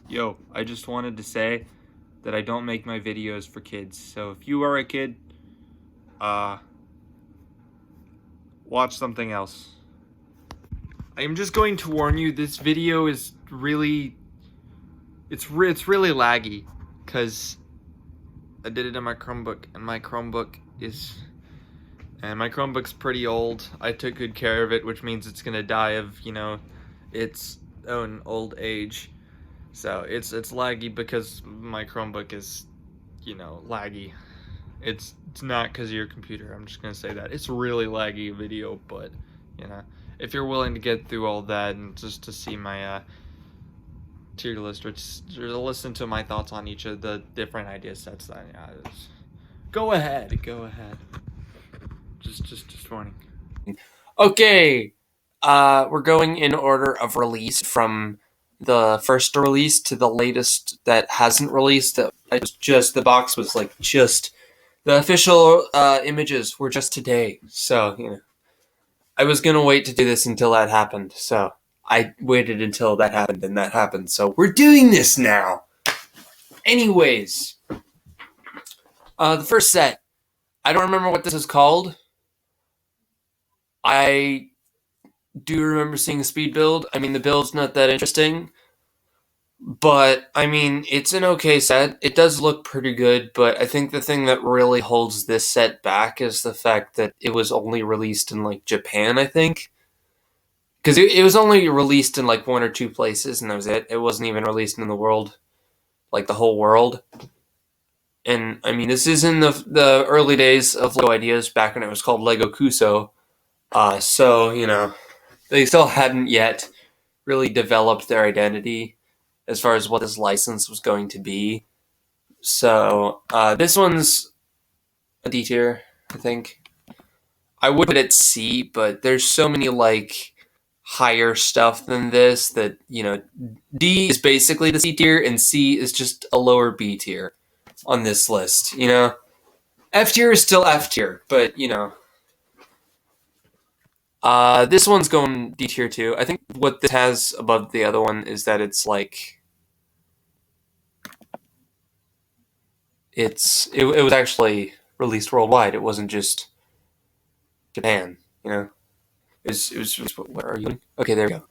Yo, I just wanted to say that I don't make my videos for kids. So if you are a kid, watch something else. I am just going to warn you, this video is really, it's really laggy, because I did it on my Chromebook, and my Chromebook's pretty old. I took good care of it, which means it's gonna die of, its own old age. So it's laggy because my Chromebook is, laggy. It's not because of your computer. I'm just gonna say that it's really laggy video, but if you're willing to get through all that and just to see my tier list or to listen to my thoughts on each of the different idea sets, then go ahead. Just warning. Okay, we're going in order of release from the first release to the latest that hasn't released. The box was just the official images were just today. So I was gonna wait to do this until that happened. So I waited until that happened, and that happened. So we're doing this now. Anyways, the first set. I don't remember what this is called. I do remember seeing a speed build. I mean, the build's not that interesting, but I mean, it's an okay set. It does look pretty good, but I think the thing that really holds this set back is the fact that it was only released in Japan, I think. Because it was only released in one or two places, and that was it. It wasn't even released in the world, the whole world. And I mean, this is in the early days of Lego Ideas, back when it was called Lego Cuusoo. So they still hadn't yet really developed their identity as far as what this license was going to be. So this one's a D tier, I think. I would put it C, but there's so many higher stuff than this that D is basically the C tier and C is just a lower B tier on this list. F tier is still F tier, but this one's going D tier too. I think what this has above the other one is that it's it was actually released worldwide. It wasn't just Japan. It was what are you doing? Okay, there we go.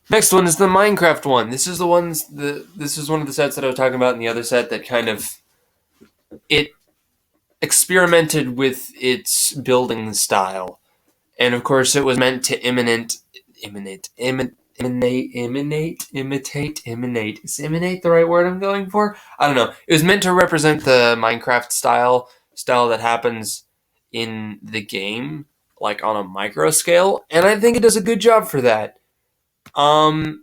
Next one is the Minecraft one. This is one of the sets that I was talking about in the other set that kind of it experimented with its building style. And of course, it was meant to imitate. Is imitate the right word I'm going for? I don't know. It was meant to represent the Minecraft style that happens in the game, on a micro scale, and I think it does a good job for that. I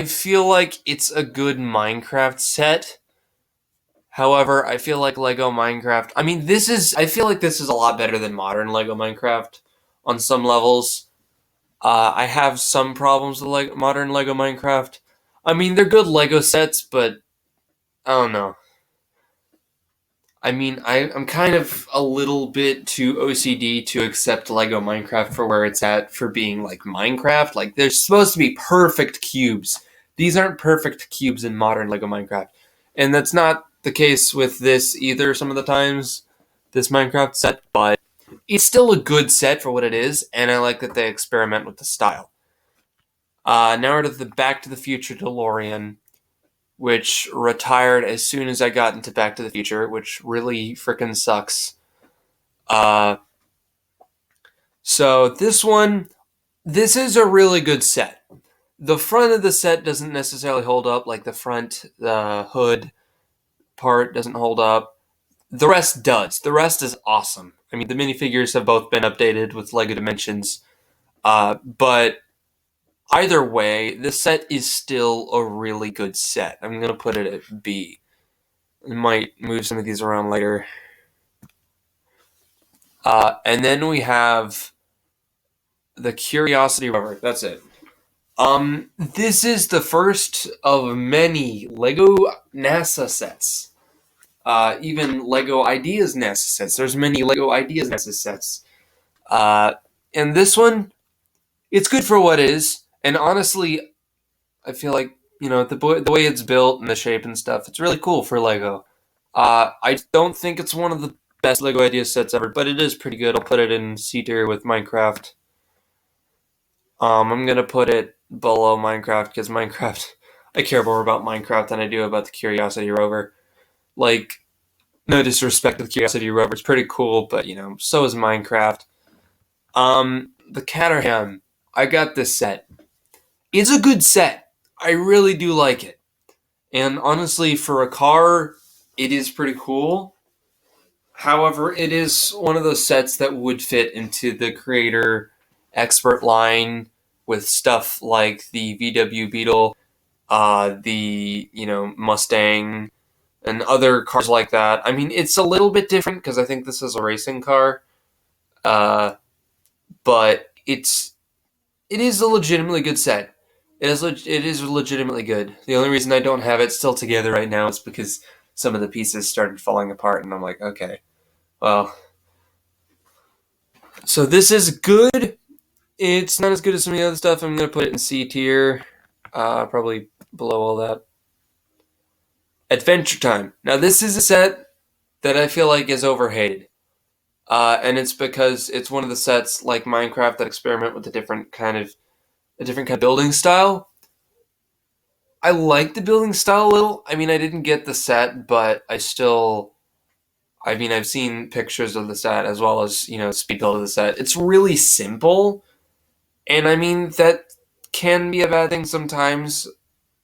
feel like it's a good Minecraft set. However, I feel like Lego Minecraft... I feel like this is a lot better than modern Lego Minecraft on some levels. I have some problems with modern Lego Minecraft. I mean, they're good Lego sets, but I don't know. I mean, I'm kind of a little bit too OCD to accept Lego Minecraft for where it's at for being Minecraft. They're supposed to be perfect cubes. These aren't perfect cubes in modern Lego Minecraft. And that's not the case with this either some of the times, this Minecraft set, but it's still a good set for what it is, and I like that they experiment with the style. Now we're to the Back to the Future DeLorean, which retired as soon as I got into Back to the Future, which really freaking sucks. So this is a really good set. The front of the set doesn't necessarily hold up, the hood part doesn't hold up. The rest does. The rest is awesome. I mean, the minifigures have both been updated with LEGO Dimensions, but either way, the set is still a really good set. I'm going to put it at B. I might move some of these around later. And then we have the Curiosity Rover. That's it. This is the first of many LEGO NASA sets. Even LEGO Ideas NASA sets. There's many LEGO Ideas NASA sets. And this one, it's good for what it is. And honestly, I feel like the way it's built and the shape and stuff, it's really cool for Lego. I don't think it's one of the best Lego idea sets ever, but it is pretty good. I'll put it in C tier with Minecraft. I'm gonna put it below Minecraft because Minecraft, I care more about Minecraft than I do about the Curiosity rover. Like, no disrespect to the Curiosity rover, it's pretty cool, but so is Minecraft. The Caterham, I got this set. It's a good set. I really do like it. And honestly, for a car, it is pretty cool. However, it is one of those sets that would fit into the creator expert line with stuff like the VW Beetle, the Mustang, and other cars like that. I mean, it's a little bit different because I think this is a racing car, but it is a legitimately good set. It is legitimately good. The only reason I don't have it still together right now is because some of the pieces started falling apart, and I'm like, okay, well. So this is good. It's not as good as some of the other stuff. I'm going to put it in C tier, probably below all that. Adventure Time. Now this is a set that I feel like is overhated. And it's because it's one of the sets like Minecraft that experiment with a different kind of building style. I like the building style a little. I mean, I didn't get the set, but I've seen pictures of the set as well as, speed build of the set. It's really simple. And I mean, that can be a bad thing sometimes.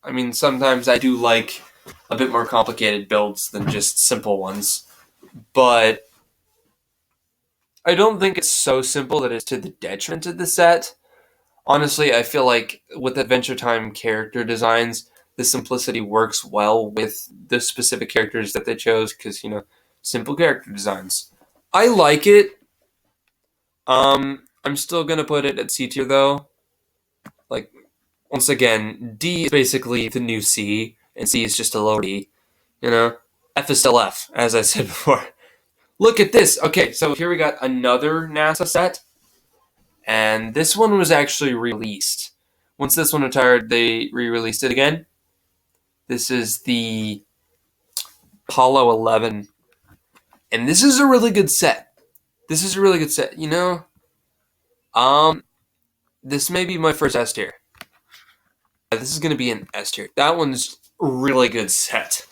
I mean, sometimes I do like a bit more complicated builds than just simple ones. But I don't think it's so simple that it's to the detriment of the set. Honestly, I feel like with Adventure Time character designs, the simplicity works well with the specific characters that they chose because, simple character designs. I like it. I'm still going to put it at C tier, though. Like, once again, D is basically the new C, and C is just a lower D. F is still F, as I said before. Look at this. Okay, so here we got another NASA set. And this one was actually released. Once this one retired, they re-released it again. This is the Apollo 11. And this is a really good set. This may be my first S tier. This is going to be an S tier. That one's a really good set.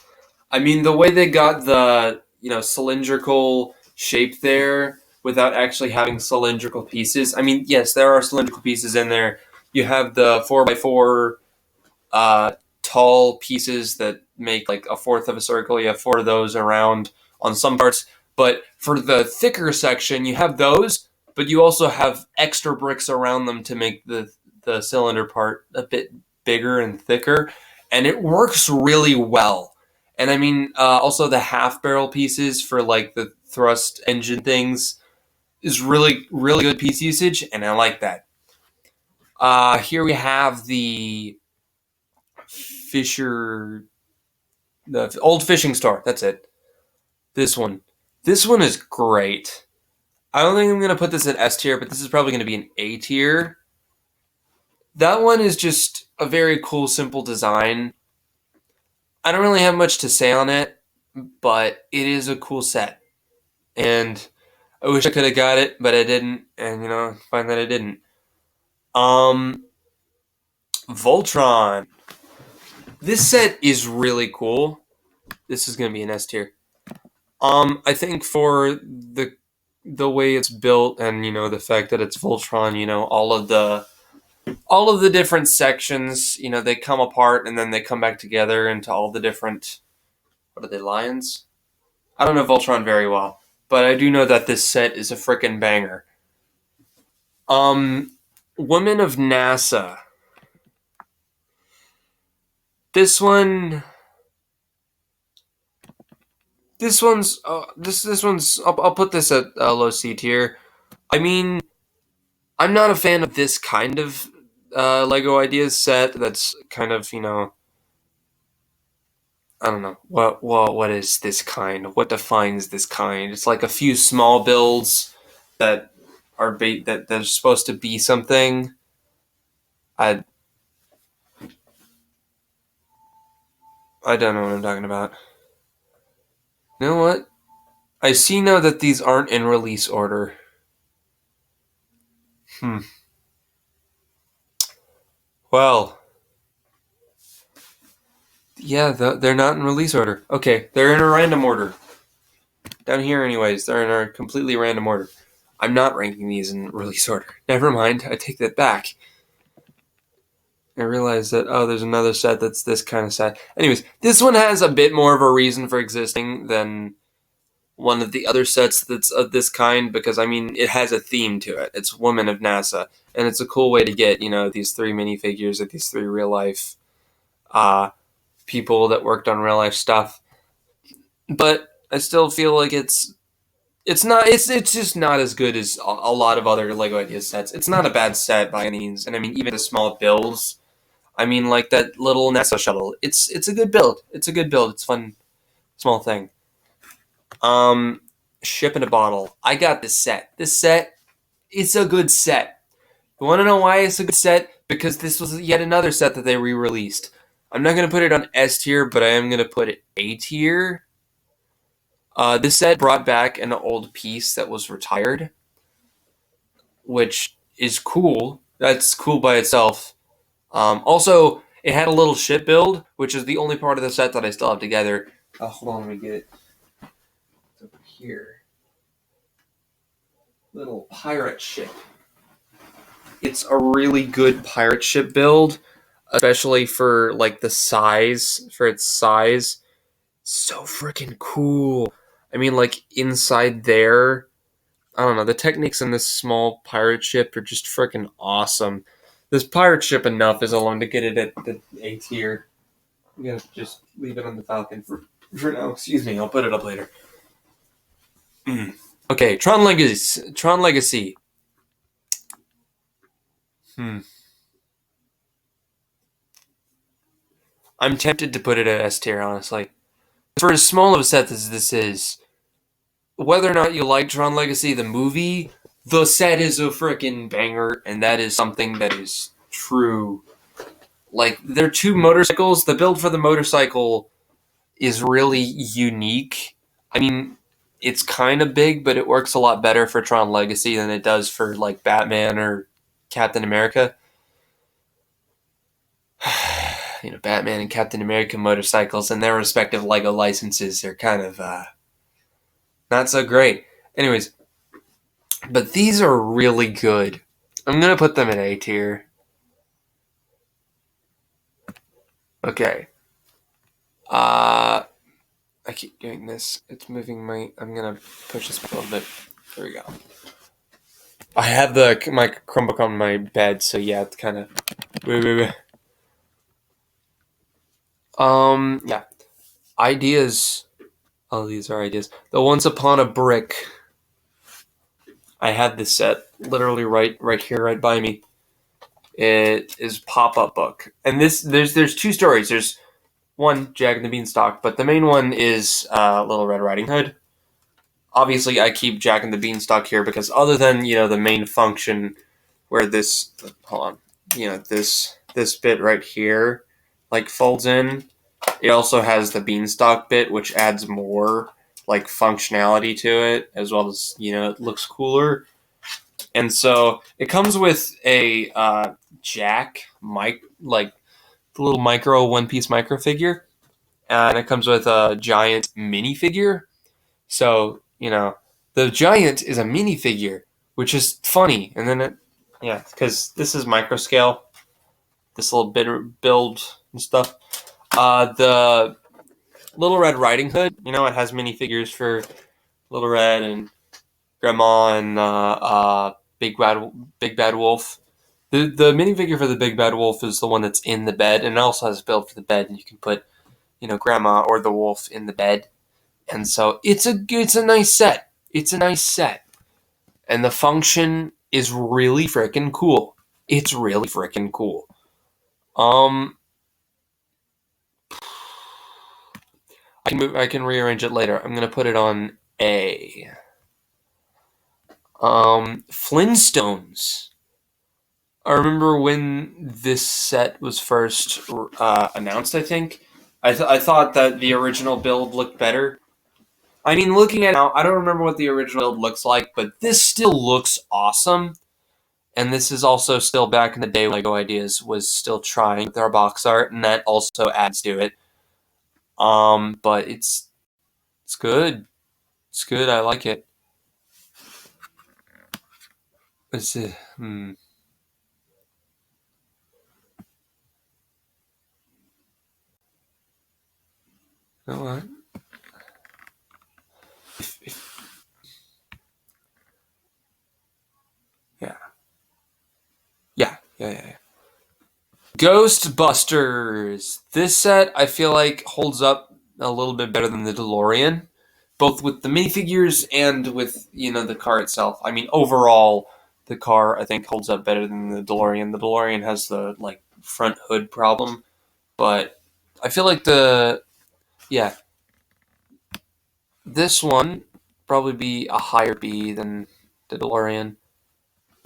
I mean, the way they got the, cylindrical shape there without actually having cylindrical pieces. I mean, yes, there are cylindrical pieces in there. You have the 4x4 tall pieces that make like a fourth of a circle. You have 4 of those around on some parts. But for the thicker section, you have those, but you also have extra bricks around them to make the cylinder part a bit bigger and thicker. And it works really well. And I mean, also the half barrel pieces for like the thrust engine things is really, really good piece usage, and I like that. Here we have the old fishing store. That's it. This one is great. I don't think I'm going to put this in S tier, but this is probably going to be an A tier. That one is just a very cool, simple design. I don't really have much to say on it, but it is a cool set. And I wish I could have got it, but I didn't. And, fine that I didn't. Voltron. This set is really cool. This is going to be an S tier. I think for the way it's built and, the fact that it's Voltron, all of the different sections, they come apart and then they come back together into all the different, what are they, lions? I don't know Voltron very well, but I do know that this set is a frickin' banger. Women of NASA. This one's I'll put this at low C tier. I mean, I'm not a fan of this kind of Lego Ideas set. That's kind of, I don't know. What is this kind? What defines this kind? It's like a few small builds that are that they're supposed to be something. I don't know what I'm talking about. You know what? I see now that these aren't in release order. Well, yeah, they're not in release order. Okay, they're in a random order. Down here, anyways, they're in a completely random order. I'm not ranking these in release order. Never mind, I take that back. I realized that, oh, there's another set that's this kind of set. Anyways, this one has a bit more of a reason for existing than one of the other sets that's of this kind, because, I mean, it has a theme to it. It's Women of NASA, and it's a cool way to get, these 3 minifigures of these 3 real-life people that worked on real-life stuff. But I still feel like it's just not as good as a lot of other Lego Ideas sets. It's not a bad set by any means, and I mean, even the small builds, I mean, like that little NASA shuttle. It's a good build. It's a good build. It's a fun, small thing. Ship in a bottle. I got this set. This set, it's a good set. You want to know why it's a good set? Because this was yet another set that they re-released. I'm not going to put it on S tier, but I am going to put it A tier. This set brought back an old piece that was retired, which is cool. That's cool by itself. Also, it had a little ship build, which is the only part of the set that I still have together. Oh, hold on, let me get it. It's over here. Little pirate ship. It's a really good pirate ship build, especially for like the size, for its size. So freaking cool. I mean, like inside there, I don't know, the techniques in this small pirate ship are just freaking awesome. This pirate ship enough is alone to get it at the A tier. I'm gonna just leave it on the Falcon for now. Excuse me, I'll put it up later. Okay, Tron Legacy. I'm tempted to put it at S tier, honestly. For as small of a set as this is, whether or not you like Tron Legacy, the movie, the set is a freaking banger, and that is something that is true. Like, they're 2 motorcycles. The build for the motorcycle is really unique. I mean, it's kind of big, but it works a lot better for Tron Legacy than it does for, like, Batman or Captain America. Batman and Captain America motorcycles and their respective Lego licenses are kind of not so great. Anyways, but these are really good. I'm going to put them in A tier. Okay. I keep doing this. It's moving I'm going to push this a little bit. There we go. I have my Chromebook on my bed, so yeah, it's kind of... Yeah. Ideas. Oh, these are ideas. The Once Upon a Brick. I had this set literally right here, right by me. It is pop-up book, and there's 2 stories. There's one, Jack and the Beanstalk, but the main one is Little Red Riding Hood. Obviously, I keep Jack and the Beanstalk here because other than the main function where this this bit right here like folds in, it also has the Beanstalk bit, which adds more like functionality to it, as well as it looks cooler. And so it comes with a Jack like the little micro one-piece micro figure, and it comes with a giant minifigure. So the giant is a minifigure, which is funny. And then because this is micro scale, this little bit build and stuff. The Little Red Riding Hood, it has minifigures for Little Red and Grandma and Big Bad Wolf. The minifigure for the Big Bad Wolf is the one that's in the bed, and it also has a build for the bed, and you can put Grandma or the wolf in the bed. And so it's a nice set. It's a nice set. And the function is really freaking cool. It's really freaking cool. I can rearrange it later. I'm gonna put it on A. Flintstones. I remember when this set was first announced, I think. I thought that the original build looked better. I mean, looking at it now, I don't remember what the original build looks like, but this still looks awesome. And this is also still back in the day when LEGO Ideas was still trying with their box art, and that also adds to it. But it's good. It's good. I like it. It's You know what? Yeah. Yeah. Ghostbusters. This set I feel like holds up a little bit better than the DeLorean, both with the minifigures and with the car itself. I mean, overall, the car I think holds up better than the DeLorean. The DeLorean has the front hood problem, but I feel like this one probably be a higher B than the DeLorean.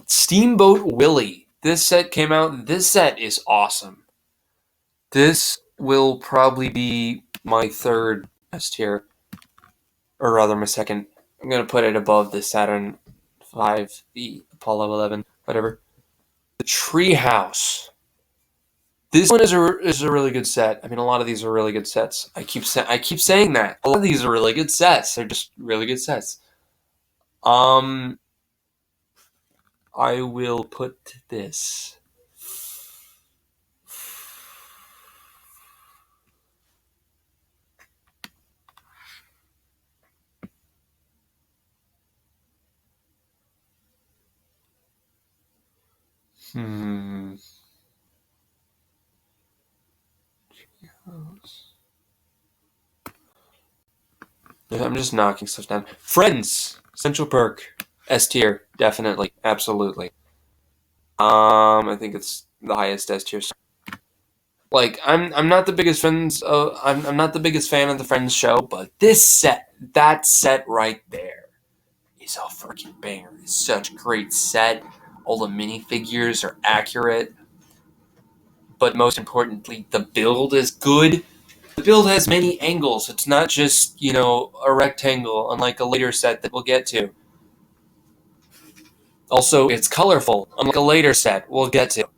Steamboat Willie. This set came out. This set is awesome. This will probably be my third S tier, or rather my second. I'm going to put it above the Saturn V, the Apollo 11, whatever. The Treehouse. This one is a really good set. I mean, a lot of these are really good sets. I keep saying that. A lot of these are really good sets. They're just really good sets. I will put this. I'm just knocking stuff down. Friends, Central Perk, S tier, definitely, absolutely. I think it's the highest S tier. Like, I'm not the biggest Friends. I'm not the biggest fan of the Friends show, but that set right there, is a freaking banger. It's such a great set. All the minifigures are accurate, but most importantly, the build is good. The build has many angles. It's not just, a rectangle, unlike a later set that we'll get to. Also, it's colorful, unlike a later set we'll get to.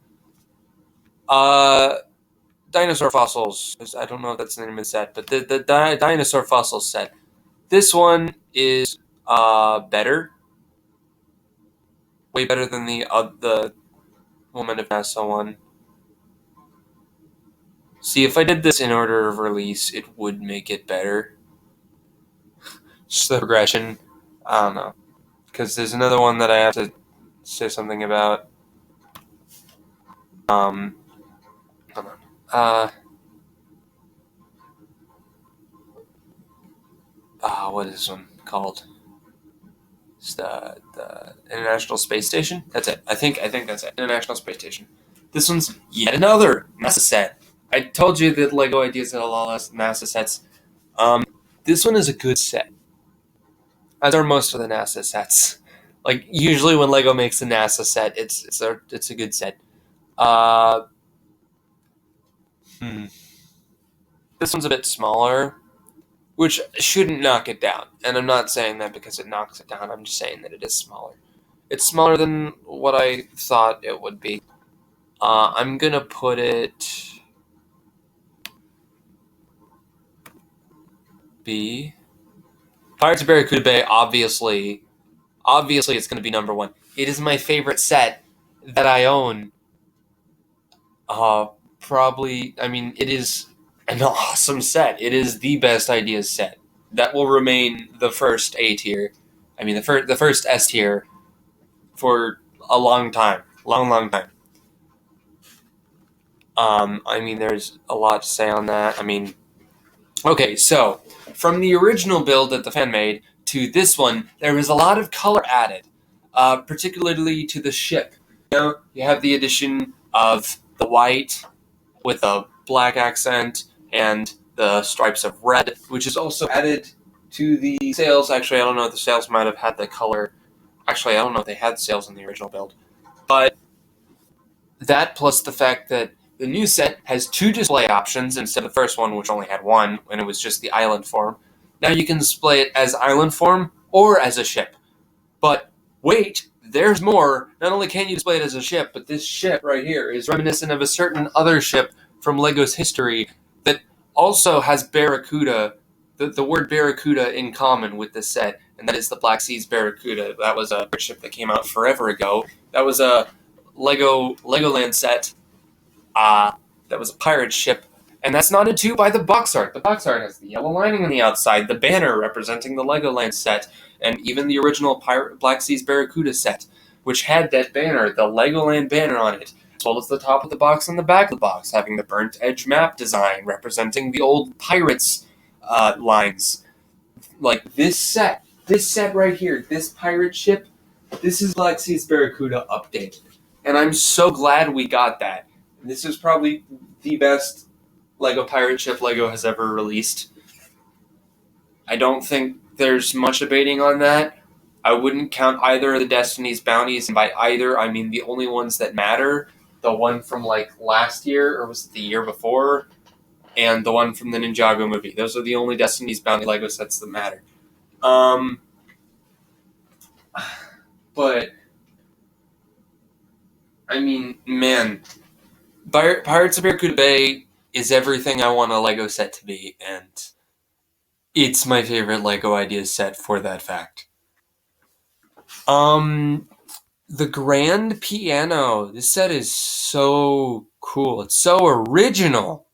Dinosaur Fossils. I don't know if that's the name of the set, but the Dinosaur Fossils set. This one is better. Way better than the Woman of NASA one. See, if I did this in order of release, it would make it better. Just the progression. I don't know. Because there's another one that I have to say something about. Hold on. What is this one called? It's the International Space Station. That's it. I think that's it. International Space Station. This one's yet another NASA set. I told you that LEGO Ideas had a lot of NASA sets. This one is a good set. As are most of the NASA sets. Like, usually when LEGO makes a NASA set, it's a good set. This one's a bit smaller, which shouldn't knock it down. And I'm not saying that because it knocks it down. I'm just saying that it is smaller. It's smaller than what I thought it would be. I'm going to put it B. Pirates of Barracuda Bay, obviously it's going to be number one. It is my favorite set that I own. Probably, I mean, it is an awesome set. It is the best ideas set. That will remain the first A tier. I mean, the first S tier for a long time. Long time. I mean, there's a lot to say on that. I mean, okay, so from the original build that the fan made to this one, there was a lot of color added, particularly to the ship. You have the addition of the white with a black accent and the stripes of red, which is also added to the sails. Actually, I don't know if the sails might have had the color. Actually, I don't know if they had sails in the original build. But that plus the fact that The new set has 2 display options instead of the first one, which only had 1, and it was just the island form. Now you can display it as island form or as a ship. But wait, there's more. Not only can you display it as a ship, but this ship right here is reminiscent of a certain other ship from LEGO's history that also has Barracuda, the word Barracuda in common with this set, and that is the Black Sea's Barracuda. That was a ship that came out forever ago. That was a Legoland set. That was a pirate ship, and that's nodded to by the box art. The box art has the yellow lining on the outside, the banner representing the Legoland set, and even the original Black Sea's Barracuda set, which had that banner, the Legoland banner on it, as well as the top of the box and the back of the box, having the burnt edge map design representing the old pirates lines. Like this set right here, this pirate ship, this is Black Sea's Barracuda updated. And I'm so glad we got that. This is probably the best Lego pirate ship Lego has ever released. I don't think there's much debating on that. I wouldn't count either of the Destiny's Bounties, and by either, I mean the only ones that matter. The one from like last year, or was it the year before? And the one from the Ninjago movie. Those are the only Destiny's Bounty Lego sets that matter. But, I mean, man, Pirates of Barracuda Bay is everything I want a Lego set to be, and it's my favorite Lego Ideas set for that fact. The grand piano. This set is so cool. It's so original.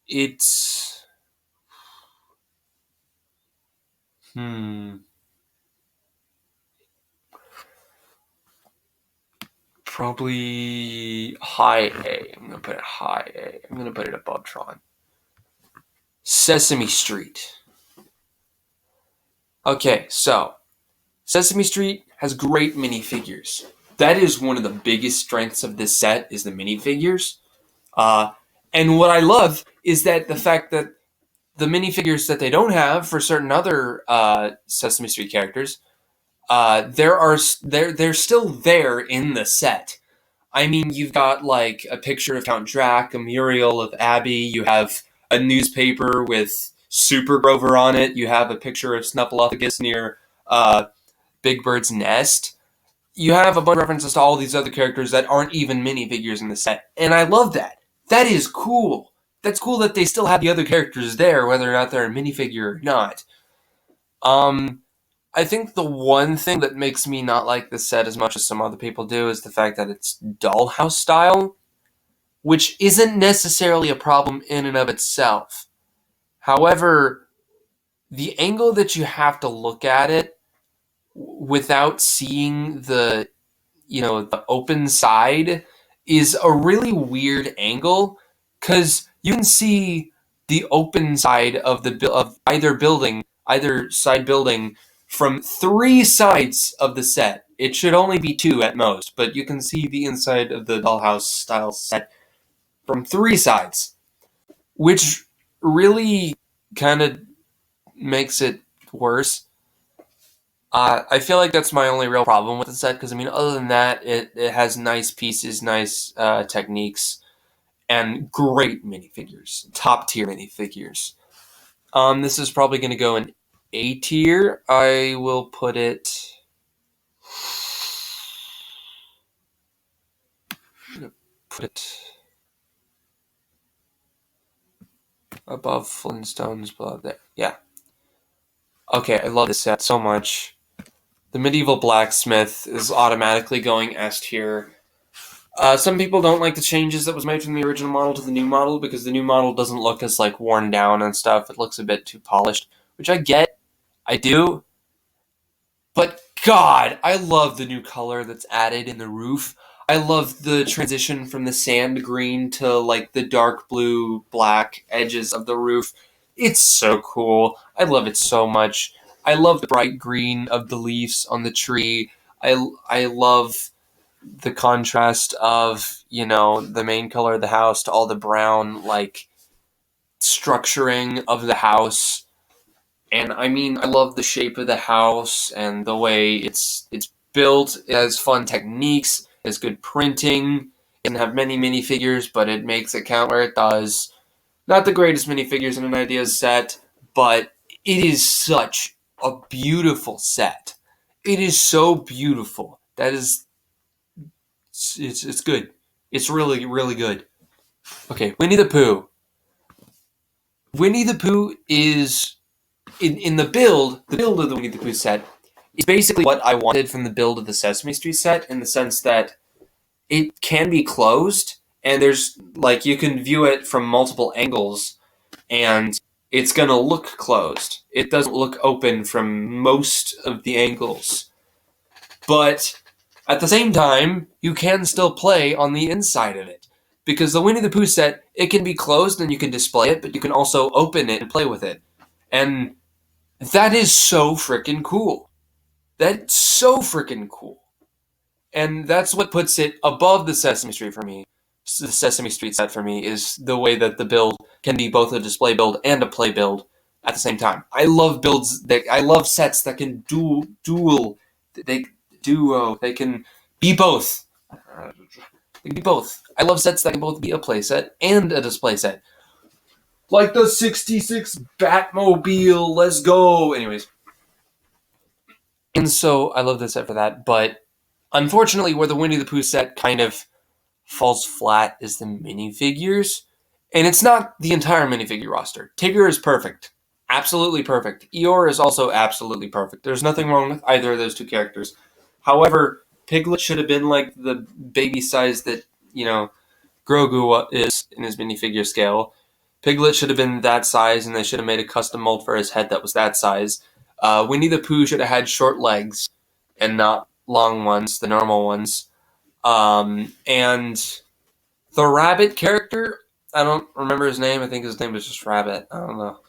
It's... Probably high A. I'm going to put it high A. I'm going to put it above Tron. Sesame Street. Okay, so Sesame Street has great minifigures. That is one of the biggest strengths of this set is the minifigures. And what I love is that the fact that the minifigures that they don't have for certain other Sesame Street characters, they're still there in the set. I mean, you've got like a picture of Count Drac, a mural of Abby. You have a newspaper with Super Grover on it. You have a picture of Snuffleupagus near Big Bird's nest. You have a bunch of references to all these other characters that aren't even minifigures in the set, and I love that. That is cool. That's cool that they still have the other characters there, whether or not they're a minifigure or not. I think the one thing that makes me not like this set as much as some other people do is the fact that it's dollhouse style, which isn't necessarily a problem in and of itself. However, the angle that you have to look at it without seeing the open side is a really weird angle, because you can see the open side of either side building from 3 sides of the set. It should only be 2 at most, but you can see the inside of the dollhouse style set from 3 sides, which really kind of makes it worse. I feel like that's my only real problem with the set, because, I mean, other than that, it has nice pieces, nice techniques, and great minifigures. Top-tier minifigures. This is probably going to go in A tier. I will put it... above Flintstones, below there. Yeah. Okay, I love this set so much. The Medieval Blacksmith is automatically going S tier. Some people don't like the changes that was made from the original model to the new model, because the new model doesn't look as like worn down and stuff. It looks a bit too polished, which I get. I do. But God, I love the new color that's added in the roof. I love the transition from the sand green to like the dark blue black edges of the roof. It's so cool. I love it so much. I love the bright green of the leaves on the tree. I love the contrast of, the main color of the house to all the brown, like, structuring of the house. And, I mean, I love the shape of the house and the way it's built. It has fun techniques. It has good printing. doesn't have many minifigures, but it makes it count where it does. Not the greatest minifigures in an ideas set, but it is such a beautiful set. It is so beautiful. That is, it's good. It's really, really good. Okay, Winnie the Pooh. Winnie the Pooh is, in the build of the Winnie the Pooh set, is basically what I wanted from the build of the Sesame Street set, in the sense that it can be closed, and there's, like, you can view it from multiple angles, and it's going to look closed. It doesn't look open from most of the angles. But at the same time, you can still play on the inside of it. Because the Winnie the Pooh set, it can be closed and you can display it, but you can also open it and play with it. And that is so freaking cool. That's so freaking cool. And that's what puts it above the Sesame Street for me. The Sesame Street set for me is the way that the build can be both a display build and a play build at the same time. I love I love sets that can they can be both. They can be both. I love sets that can both be a play set and a display set. Like the 66 Batmobile, let's go! Anyways. And so, I love this set for that, but unfortunately, where the Winnie the Pooh set kind of falls flat is the minifigures. And it's not the entire minifigure roster. Tigger is perfect. Absolutely perfect. Eeyore is also absolutely perfect. There's nothing wrong with either of those two characters. However, Piglet should have been like the baby size that, Grogu is in his minifigure scale. Piglet should have been that size, and they should have made a custom mold for his head that was that size. Winnie the Pooh should have had short legs and not long ones, the normal ones. And the rabbit character, I don't remember his name. I think his name was just Rabbit. I don't know.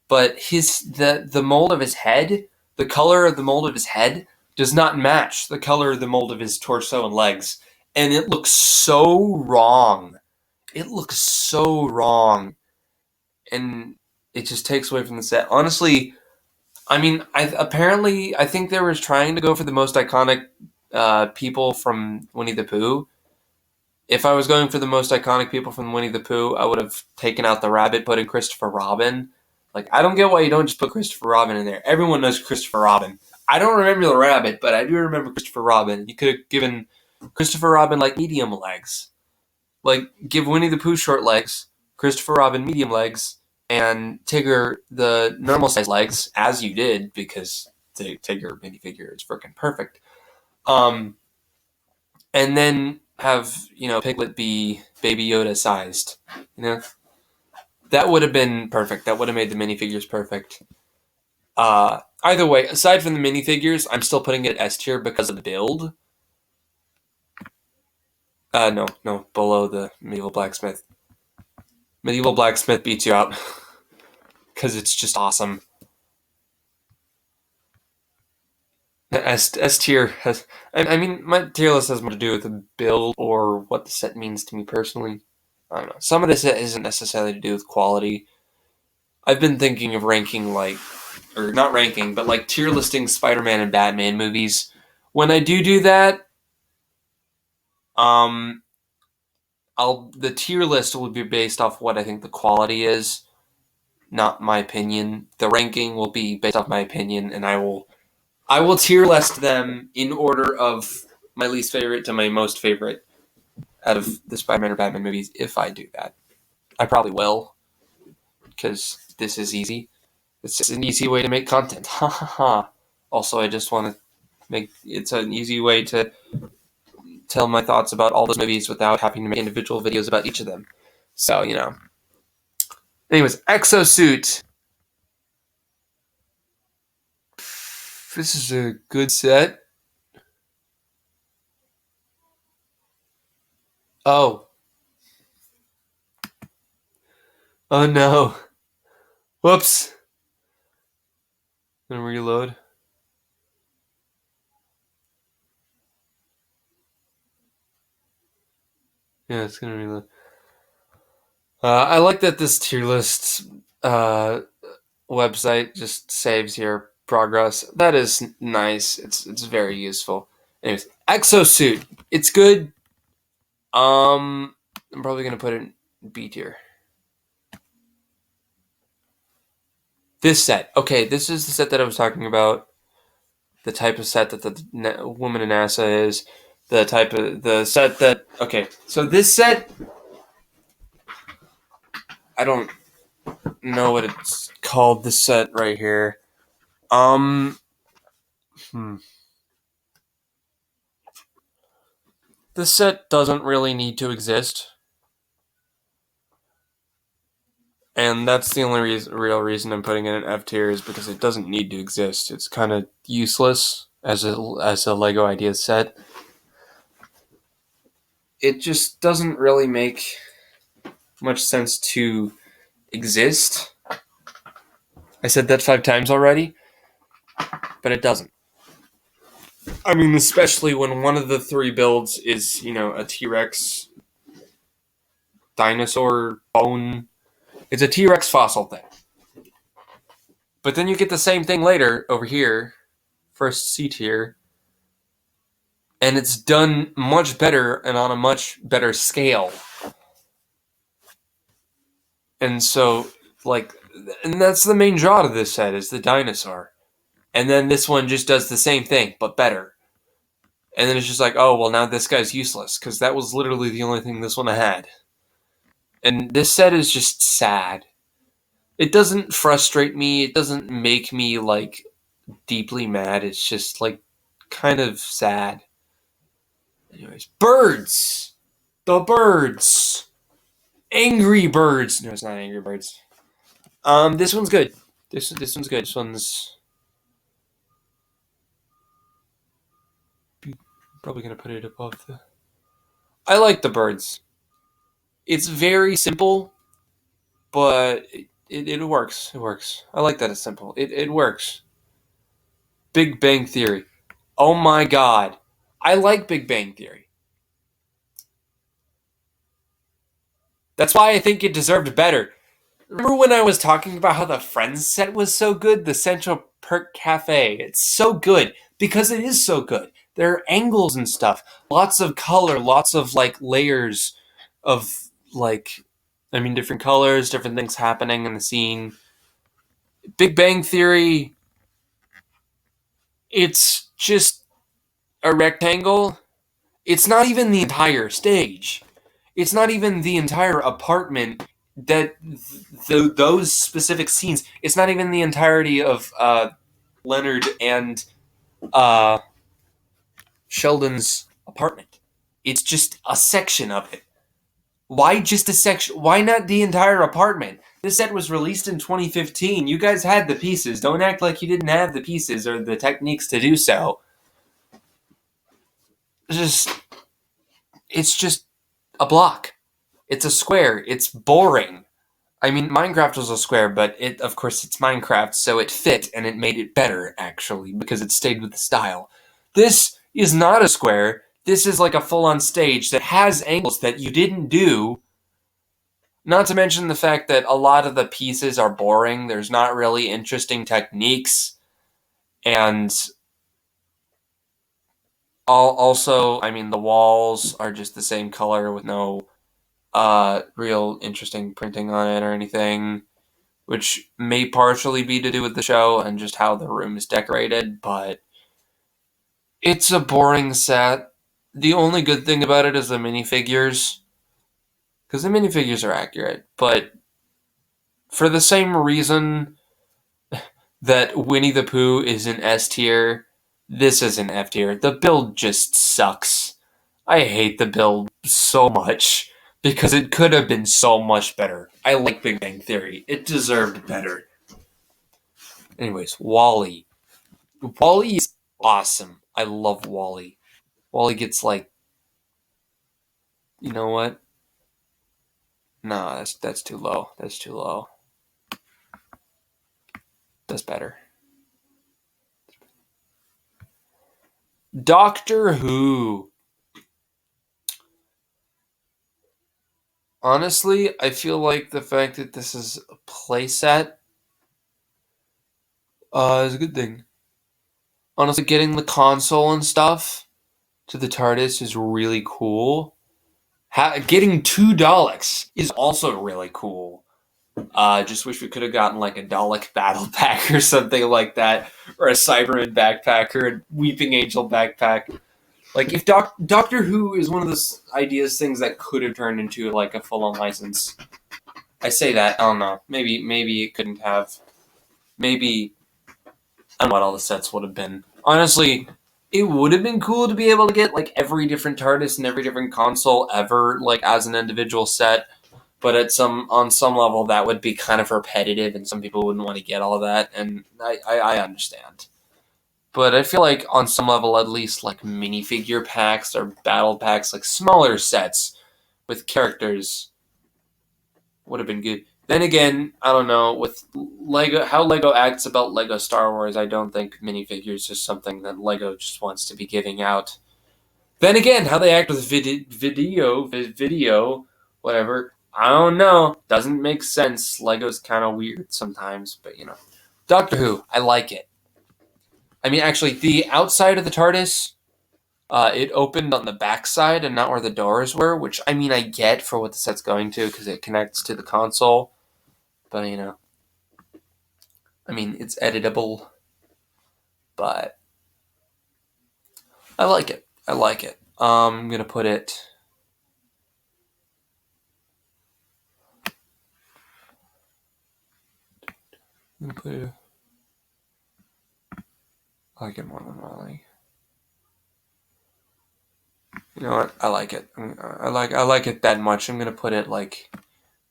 But the mold of his head, the color of the mold of his head, does not match the color of the mold of his torso and legs. And it looks so wrong. It looks so wrong. And it just takes away from the set. Honestly, I mean, I think they were trying to go for the most iconic people from Winnie the Pooh. If I was going for the most iconic people from Winnie the Pooh, I would have taken out the rabbit, put in Christopher Robin. Like, I don't get why you don't just put Christopher Robin in there. Everyone knows Christopher Robin. I don't remember the rabbit, but I do remember Christopher Robin. You could have given Christopher Robin, like, medium legs. Like, give Winnie the Pooh short legs, Christopher Robin medium legs, and Tigger the normal size legs, as you did, because the Tigger minifigure is freaking perfect. And then have, Piglet be Baby Yoda sized. That would have been perfect. That would have made the minifigures perfect. Either way, aside from the minifigures, I'm still putting it S tier because of the build. No, below the Medieval Blacksmith. Medieval Blacksmith beats you out. Because it's just awesome. S tier has... I mean, my tier list has more to do with the build or what the set means to me personally. I don't know. Some of this isn't necessarily to do with quality. I've been thinking of ranking, or not ranking, but tier listing Spider-Man and Batman movies. When I do that, the tier list will be based off what I think the quality is, not my opinion. The ranking will be based off my opinion, and I will tier list them in order of my least favorite to my most favorite out of the Spider-Man or Batman movies, if I do that. I probably will, because this is easy. It's an easy way to make content. Ha ha ha. Also, I just want to it's an easy way to tell my thoughts about all those movies without having to make individual videos about each of them. So, Anyways, Exosuit. This is a good set. Oh. Oh no. Whoops. Gonna reload. Yeah, it's gonna reload. I like that this tier list website just saves your progress. That is nice. It's very useful. Anyways, Exosuit. It's good. I'm probably gonna put it in B tier. This set. Okay, this is the set that I was talking about. The type of set that the woman in NASA is. The type of the set that. Okay, so this set. I don't know what it's called. This set right here. This set doesn't really need to exist. And that's the only real reason I'm putting it in F tier is because it doesn't need to exist. It's kind of useless as a Lego Ideas set. It just doesn't really make much sense to exist. I said that 5 times already, but it doesn't. I mean, especially when one of the 3 builds is, a T-Rex dinosaur bone. It's a T-Rex fossil thing. But then you get the same thing later over here, first C tier, and it's done much better and on a much better scale. And so, and that's the main draw to this set, is the dinosaur. And then this one just does the same thing, but better. And then it's just like, oh, well, now this guy's useless, because that was literally the only thing this one had. And this set is just sad. It doesn't frustrate me. It doesn't make me, deeply mad. It's just, kind of sad. Anyways, birds! The birds! Angry Birds! No, it's not Angry Birds. This one's good. This one's good. This one's probably gonna put it above the... I like the birds. It's very simple, but it works. It works. I like that it's simple. It works. Big Bang Theory. Oh my god. I like Big Bang Theory. That's why I think it deserved better. Remember when I was talking about how the Friends set was so good? The Central Perk Cafe. It's so good because it is so good. There are angles and stuff. Lots of color. Lots of, layers of, different colors, different things happening in the scene. Big Bang Theory, it's just a rectangle. It's not even the entire stage. It's not even the entire apartment that those specific scenes. It's not even the entirety of Leonard and Sheldon's apartment. It's just a section of it. Why just a section? Why not the entire apartment? This set was released in 2015. You guys had the pieces. Don't act like you didn't have the pieces or the techniques to do so. It's just a block. It's a square. It's boring. I mean, Minecraft was a square, but of course it's Minecraft, so it fit and it made it better, actually, because it stayed with the style. This is not a square. This is like a full-on stage that has angles that you didn't do. Not to mention the fact that a lot of the pieces are boring. There's not really interesting techniques. And also, the walls are just the same color with no real interesting printing on it or anything, which may partially be to do with the show and just how the room is decorated, but it's a boring set. The only good thing about it is the minifigures, because the minifigures are accurate, but for the same reason that Winnie the Pooh is in S tier, this is an F tier. The build just sucks. I hate the build so much because it could have been so much better. I like Big Bang Theory. It deserved better. Anyways, WALL-E. WALL-E is awesome. I love WALL-E. WALL-E gets you know what? No, that's too low. That's too low. That's better. Doctor Who. Honestly, I feel like the fact that this is a playset is a good thing. Honestly, getting the console and stuff to the TARDIS is really cool. Getting 2 Daleks is also really cool. Just wish we could have gotten like a Dalek battle pack or something like that, or a Cyberman backpack, or a Weeping Angel backpack. Like if Doctor Who is one of those things that could have turned into like a full-on license. I say that, I don't know. Maybe it couldn't have. Maybe I don't know what all the sets would have been. Honestly, it would have been cool to be able to get like every different TARDIS and every different console ever, like as an individual set. But on some level, that would be kind of repetitive, and some people wouldn't want to get all of that. And I understand. But I feel like on some level, at least like minifigure packs or battle packs, like smaller sets with characters, would have been good. Then again, I don't know, with Lego, how Lego acts about Lego Star Wars, I don't think minifigures is something that Lego just wants to be giving out. Then again, how they act with video, whatever, I don't know. Doesn't make sense. Lego's kind of weird sometimes, but Doctor Who, I like it. I mean, actually, the outside of the TARDIS, it opened on the back side and not where the doors were, which, I mean, I get for what the set's going to, because it connects to the console. But, I mean, it's editable. But I like it. I'm going to put it... I like it more than Molly. You know what? I like it. I like it that much. I'm gonna put it like.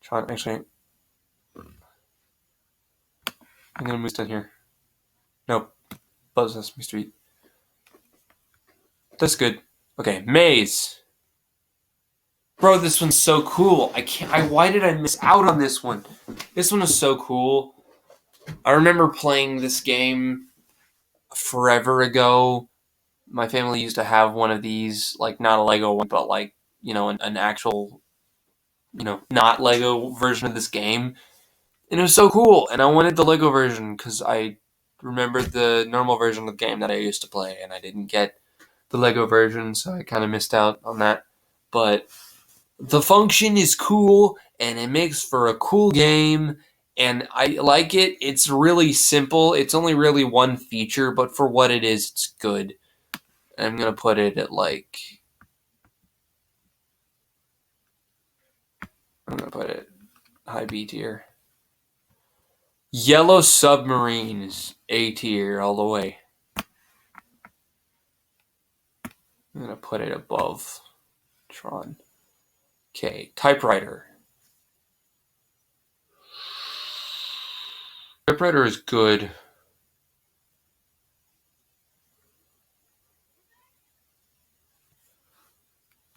Actually, I'm gonna move down here. Nope. Buzz Sesame Street. That's good. Okay, Maze. Bro, this one's so cool. Why did I miss out on this one? This one is so cool. I remember playing this game forever ago. My family used to have one of these, like not a Lego one, but like an actual, not Lego version of this game. And it was so cool, and I wanted the Lego version because I remembered the normal version of the game that I used to play, and I didn't get the Lego version, so I kind of missed out on that. But the function is cool, and it makes for a cool game, and I like it. It's really simple. It's only really one feature, but for what it is, it's good. I'm going to put it at I'm going to put it high B tier. Yellow Submarines, A tier all the way. I'm going to put it above Tron. Okay, Typewriter. Typewriter is good.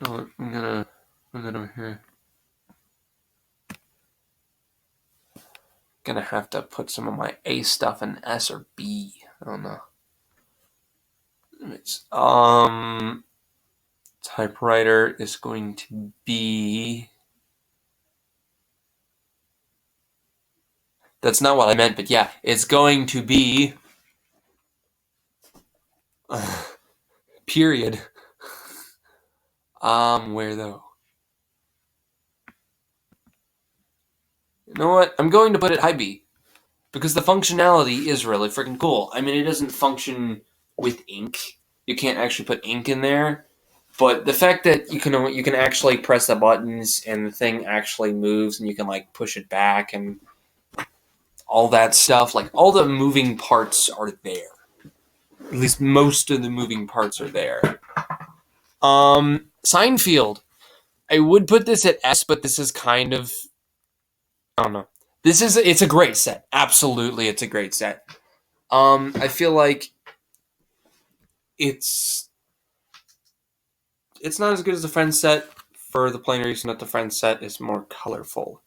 No, I'm gonna put that over here. Gonna have to put some of my A stuff in S or B. I don't know. It's Typewriter is going to be. That's not what I meant, but yeah, it's going to be. Period. Where though? You know what? I'm going to put it high B. Because the functionality is really freaking cool. I mean, it doesn't function with ink. You can't actually put ink in there. But the fact that you can actually press the buttons and the thing actually moves and you can like push it back and all that stuff, like all the moving parts are there. At least most of the moving parts are there. Seinfeld. I would put this at S, but this is kind of, I don't know. It's a great set. Absolutely, it's a great set. I feel like it's not as good as the Friends set for the plain reason that the Friends set is more colorful.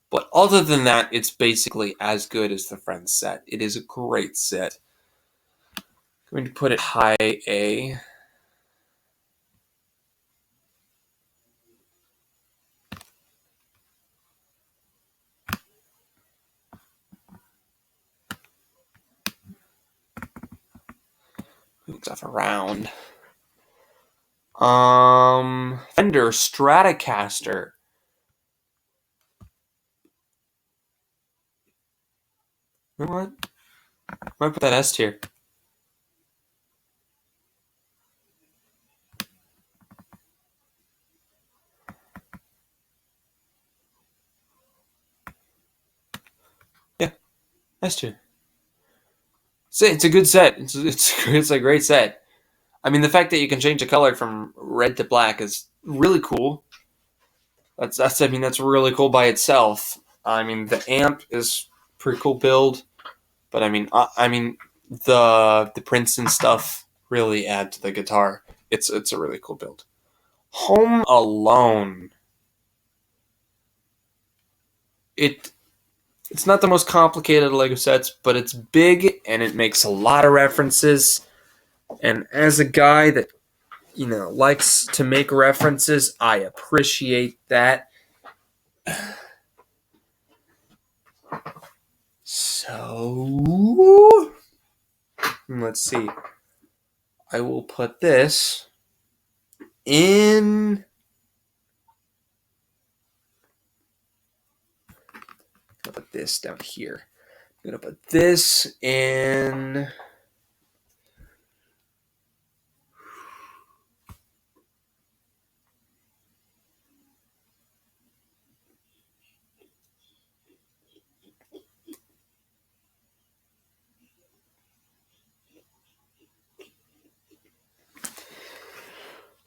But other than that, it's basically as good as the Friends set. It is a great set. I'm going to put it high A. Move stuff around. Fender Stratocaster. You know what? I might put that S tier. Yeah, S tier. It's a good set. It's a great set. I mean, the fact that you can change the color from red to black is really cool. That's really cool by itself. I mean, the amp is pretty cool build, but the Princeton stuff really add to the guitar. It's a really cool build. Home Alone. It's not the most complicated Lego sets, but it's big and it makes a lot of references. And as a guy that likes to make references, I appreciate that. So let's see. I will put this in. I'll put this down here. I'm gonna put this in.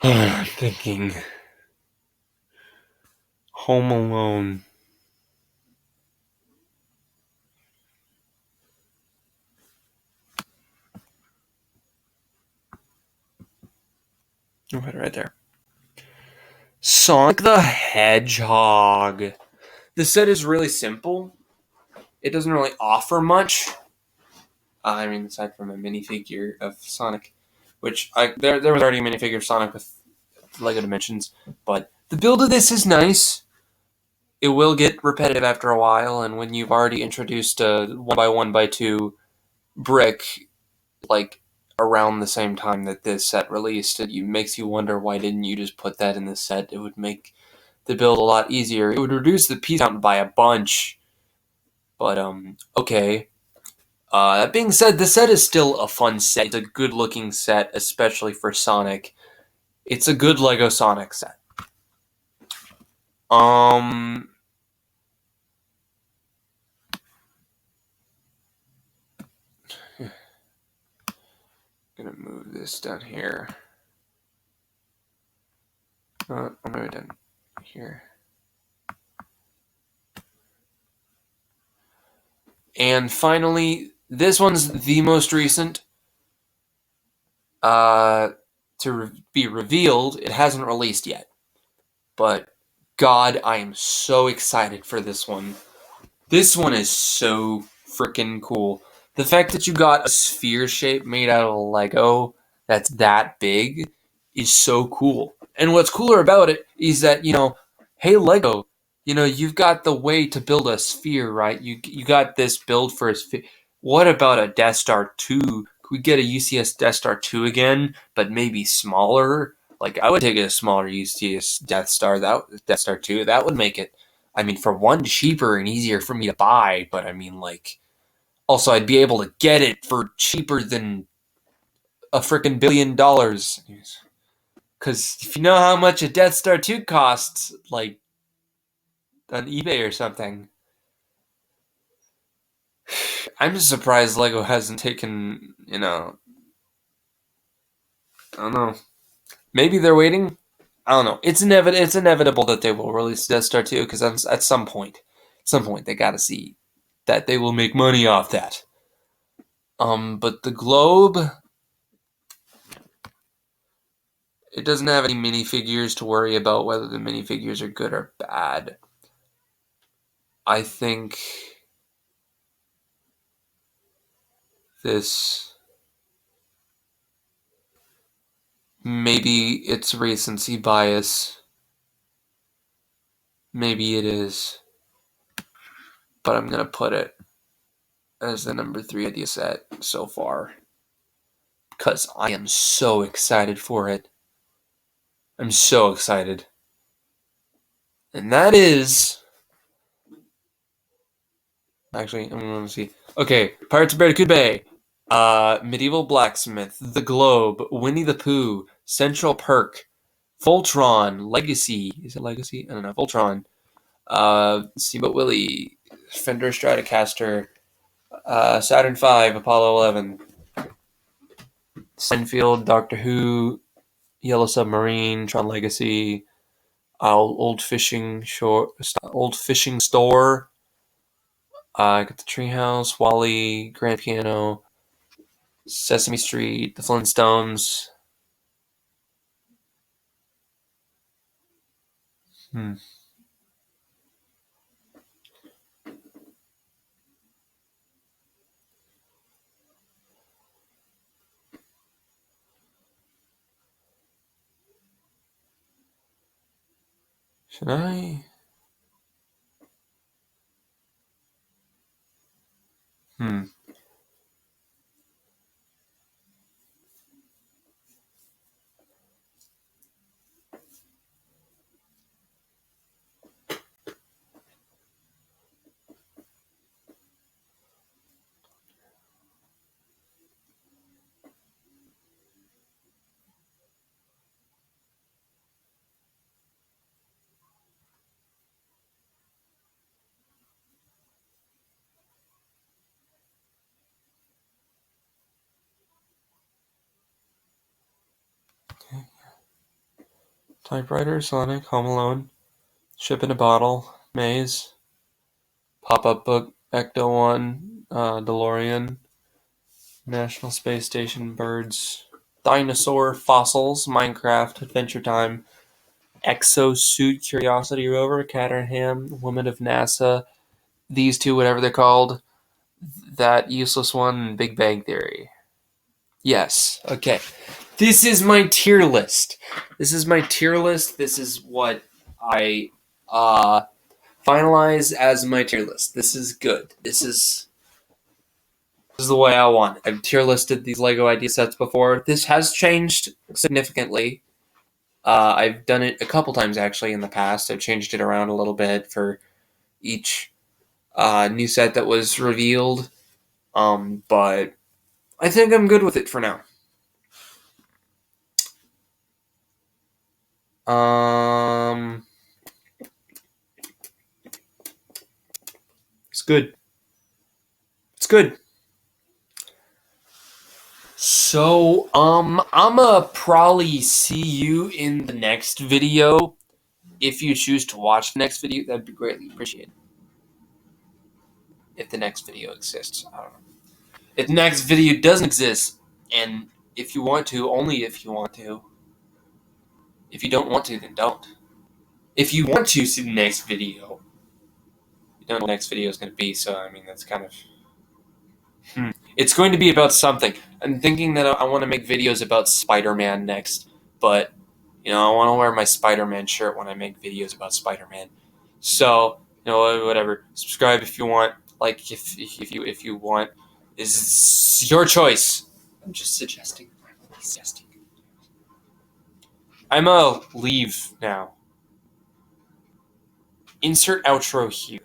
I'm thinking. Home Alone. I'll put it right there. Sonic the Hedgehog. The set is really simple. It doesn't really offer much. I mean, aside from a minifigure of Sonic, which there was already a minifigure of Sonic with Lego Dimensions, but the build of this is nice. It will get repetitive after a while, and when you've already introduced a 1x1x2 brick, like around the same time that this set released, it makes you wonder why didn't you just put that in the set? It would make the build a lot easier. It would reduce the piece count by a bunch, but okay. That being said, the set is still a fun set. It's a good-looking set, especially for Sonic. It's a good Lego Sonic set. Gonna move this down here. I'll move it down here. And finally, this one's the most recent to be revealed. It hasn't released yet. But, God, I am so excited for this one. This one is so freaking cool. The fact that you got a sphere shape made out of Lego that's that big is so cool. And what's cooler about it is that, hey Lego, you've got the way to build a sphere, right? You got this build for a sphere. What about a Death Star 2? Could we get a UCS Death Star 2 again, but maybe smaller? Like, I would take a smaller UCS Death Star 2. That would make it, for one, cheaper and easier for me to buy, but also I'd be able to get it for cheaper than a freaking $1 billion. Because if you know how much a Death Star 2 costs, on eBay or something, I'm just surprised Lego hasn't taken, I don't know. Maybe they're waiting. I don't know. It's inevitable that they will release Death Star 2 because at some point they gotta see that they will make money off that. But the globe, it doesn't have any minifigures to worry about whether the minifigures are good or bad. I think this, maybe it's recency bias. Maybe it is. But I'm going to put it as the number 3 idea set so far. Because I am so excited for it. I'm so excited. And that is... Actually, I'm going to see. Okay, Pirates of Barracuda Bay. Medieval Blacksmith. The Globe. Winnie the Pooh. Central Perk. Voltron. Legacy. Is it Legacy? I don't know. Voltron. Steamboat Willie. Fender Stratocaster. Saturn V. Apollo 11. Seinfeld. Doctor Who. Yellow Submarine. Tron Legacy. Old Fishing Store. Got the Treehouse, Wally, Grand Piano, Sesame Street, the Flintstones. Should I? Typewriter, Sonic, Home Alone, Ship in a Bottle, Maze, Pop-Up Book, Ecto 1, DeLorean, National Space Station, Birds, Dinosaur Fossils, Minecraft, Adventure Time, Exosuit, Curiosity Rover, Caterham, Women of NASA, these two, whatever they're called, that useless one, Big Bang Theory. Yes. Okay. This is my tier list. This is what I finalize as my tier list. This is good. This is the way I want it. I've tier listed these Lego idea sets before. This has changed significantly. I've done it a couple times actually in the past. I've changed it around a little bit for each new set that was revealed. But I think I'm good with it for now. It's good. It's good. So, I'ma probably see you in the next video. If you choose to watch the next video, that'd be greatly appreciated. If the next video exists, I don't know. If the next video doesn't exist, and if you want to, only if you want to. If you don't want to, then don't. If you want to see the next video, you don't know what the next video is going to be, so, I mean, that's kind of... It's going to be about something. I'm thinking that I want to make videos about Spider-Man next, but, you know, I want to wear my Spider-Man shirt when I make videos about Spider-Man. So, you know, whatever. Subscribe if you want. Like, if you want. It's your choice. I'm just suggesting. I'm gonna leave now. Insert outro here.